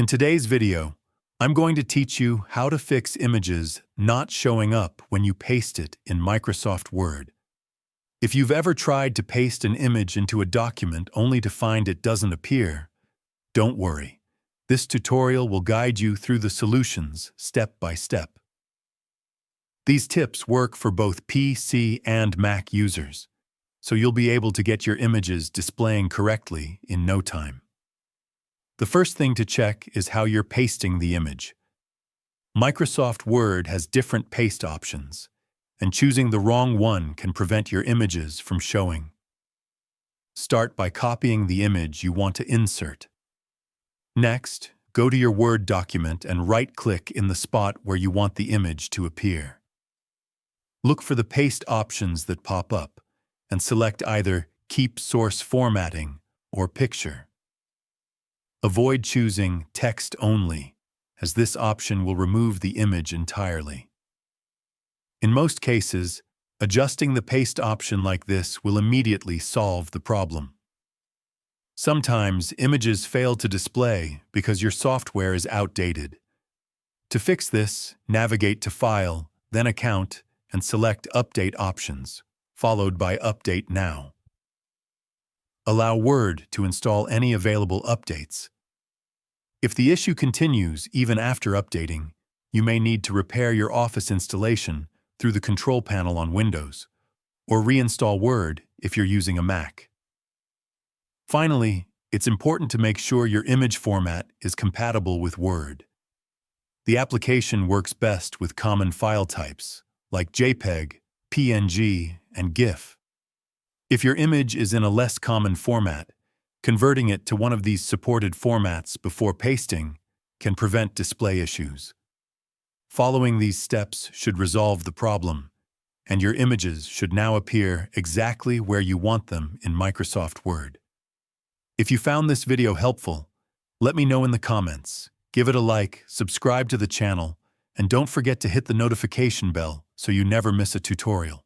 In today's video, I'm going to teach you how to fix images not showing up when you paste it in Microsoft Word. If you've ever tried to paste an image into a document only to find it doesn't appear, don't worry. This tutorial will guide you through the solutions step by step. These tips work for both PC and Mac users, so you'll be able to get your images displaying correctly in no time. The first thing to check is how you're pasting the image. Microsoft Word has different paste options, and choosing the wrong one can prevent your images from showing. Start by copying the image you want to insert. Next, go to your Word document and right-click in the spot where you want the image to appear. Look for the paste options that pop up, and select either Keep Source Formatting or Picture. Avoid choosing Text Only, as this option will remove the image entirely. In most cases, adjusting the paste option like this will immediately solve the problem. Sometimes images fail to display because your software is outdated. To fix this, navigate to File, then Account, and select Update Options, followed by Update Now. Allow Word to install any available updates. If the issue continues even after updating, you may need to repair your Office installation through the control panel on Windows, or reinstall Word if you're using a Mac. Finally, it's important to make sure your image format is compatible with Word. The application works best with common file types, like JPEG, PNG, and GIF. If your image is in a less common format, converting it to one of these supported formats before pasting can prevent display issues. Following these steps should resolve the problem, and your images should now appear exactly where you want them in Microsoft Word. If you found this video helpful, let me know in the comments, give it a like, subscribe to the channel, and don't forget to hit the notification bell so you never miss a tutorial.